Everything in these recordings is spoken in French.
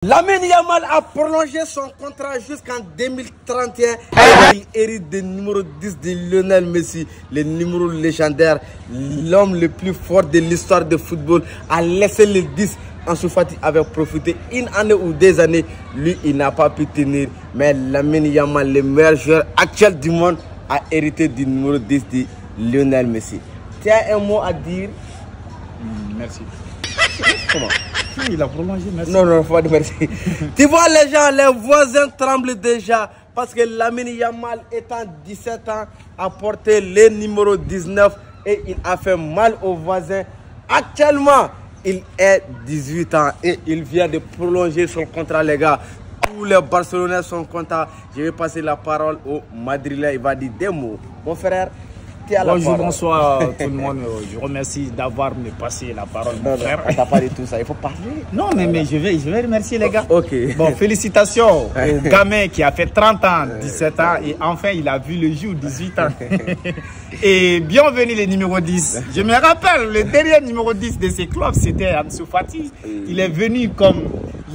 Lamine Yamal a prolongé son contrat jusqu'en 2031. Il hérite du numéro 10 de Lionel Messi, le numéro légendaire, l'homme le plus fort de l'histoire du football, a laissé le 10. Ansu Fati avait profité une année ou deux années. Lui, il n'a pas pu tenir. Mais Lamine Yamal, le meilleur joueur actuel du monde, a hérité du numéro 10 de Lionel Messi. Tu as un mot à dire? Merci. Comment? Il a prolongé, merci. Non, faut pas dire merci. Tu vois les gens, les voisins tremblent déjà parce que Lamine Yamal, étant 17 ans, a porté le numéro 19 et il a fait mal aux voisins. Actuellement, il est 18 ans et il vient de prolonger son contrat, les gars. Tous les Barcelonais sont contents. Je vais passer la parole au Madrilène. Il va dire des mots. Mon frère, tu as la parole. Bonjour, bonsoir tout le monde. Je remercie d'avoir me passé la parole, mon frère. On t'a pas dit tout ça, il faut parler. Non, mais je vais remercier les gars. Ok. Bon, félicitations au gamin qui a fait 30 ans, 17 ans et enfin il a vu le jour, 18 ans. Et bienvenue les numéro 10. Je me rappelle, le dernier numéro 10 de ces clubs, c'était Ansu Fati. Il est venu comme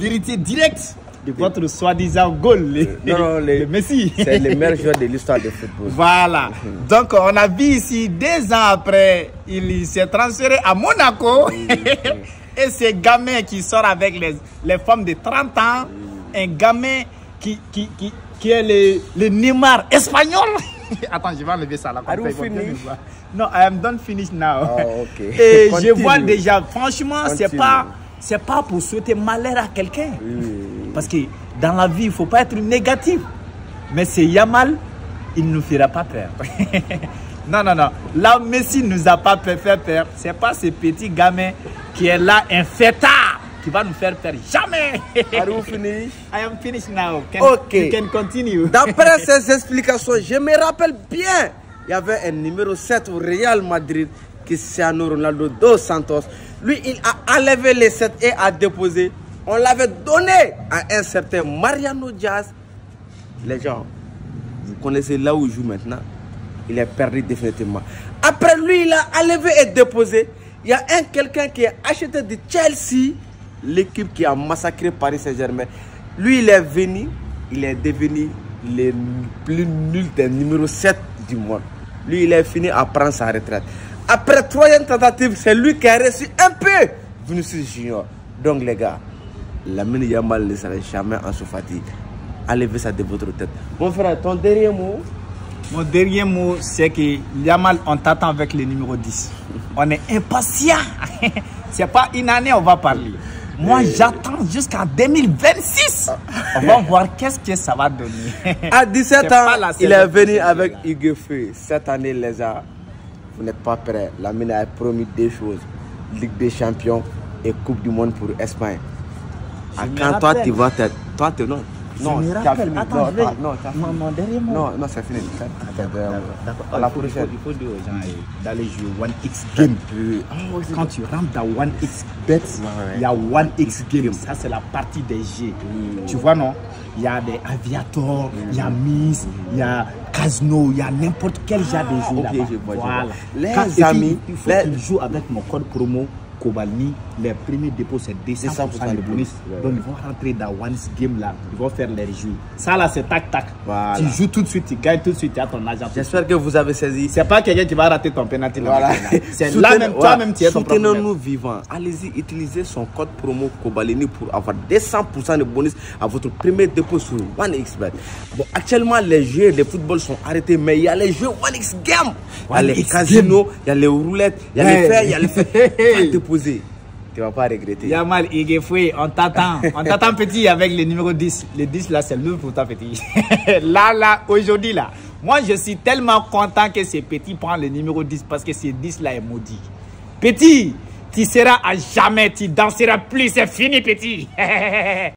l'héritier direct de votre soi-disant goal, le Messi. C'est le meilleur joueur de l'histoire du football. Voilà. Donc, on a vu ici, 2 ans après, il s'est transféré à Monaco. Et ce gamin qui sort avec les femmes de 30 ans, un gamin qui est le Neymar espagnol. Attends, je vais enlever ça là. Non, I am done finished now. Oh, okay. Et je vois déjà, franchement, c'est pas pour souhaiter malheur à quelqu'un. Parce que dans la vie, il ne faut pas être négatif. Mais c'est Yamal, il ne nous fera pas peur. Non. Là, Messi ne nous a pas fait peur. Ce n'est pas ce petit gamin qui est là, un fêtard, qui va nous faire peur. Jamais. Are you finished? I am finished now. Okay. You can continue. D'après ces explications, je me rappelle bien, il y avait un numéro 7 au Real Madrid, Cristiano Ronaldo dos Santos. Lui, il a enlevé les 7 et a déposé. On l'avait donné à un certain Mariano Diaz. Les gens, vous connaissez là où il joue maintenant. Il est perdu définitivement. Après lui, il a enlevé et déposé. Il y a quelqu'un qui a acheté de Chelsea, l'équipe qui a massacré Paris Saint-Germain. Lui, il est venu, il est devenu le plus nul des numéro 7 du monde. Lui, il est fini à prendre sa retraite. Après 3e tentative, c'est lui qui a reçu un peu Vinicius Junior. Donc les gars, Lamine Yamal ne serait jamais Ansu Fati. Enlevez ça de votre tête. Mon frère, ton dernier mot? Mon dernier mot, c'est que Yamal, on t'attend avec le numéro 10. On est impatient. C'est pas une année, on va parler. Moi, j'attends jusqu'en 2026. On va voir qu'est-ce que ça va donner. À 17 ans, il est venu avec Hugues Feu. Cette année, les gars, vous n'êtes pas prêts. Lamine a promis 2 choses. Ligue des champions et Coupe du monde pour Espagne. Quand toi, tu vas te... Toi, tu... Non. Non, tu as fini. Attends, mon dernier mot. Non, c'est fini. D'accord. La prochaine. Il faut dire aux gens d'aller jouer 1x game. Quand tu rentres dans 1x bet, il y a 1x game. Ça, c'est la partie des jeux. Tu vois, non? Il y a des aviators, il y a Miss, il y a Casino, il y a n'importe quel genre de jeu là-bas. Voilà. Les amis, il faut qu'ils jouent avec mon code promo Kobalni. Les premiers dépôts, c'est 200% de bonus. Donc, ils vont rentrer dans One Game là. Ils vont faire les jeux. Ça là, c'est tac-tac. Voilà. Tu joues tout de suite, tu gagnes tout de suite, tu as ton argent. J'espère que vous avez saisi. C'est pas quelqu'un qui va rater ton penalty. Voilà. C'est là même, toi-même, tu es ton problème. Soutenons-nous vivants. Allez-y, utilisez son code promo Kobalini pour avoir 200% de bonus à votre premier dépôt sur OneXBet. Bon, actuellement, les jeux de football sont arrêtés, mais il y a les jeux OneX Game. Il y a les casinos, il y a les roulettes, il y a les fers, il y a les fers. Déposer. Tu vas pas regretter. Yamal, Igefoué, on t'attend. On t'attend petit avec le numéro 10. Le 10 là, c'est le pour ta petit. Là, aujourd'hui là. Moi, je suis tellement content que ce petit prend le numéro 10 parce que ce 10 là est maudit. Petit, tu seras à jamais, tu danseras plus, c'est fini petit.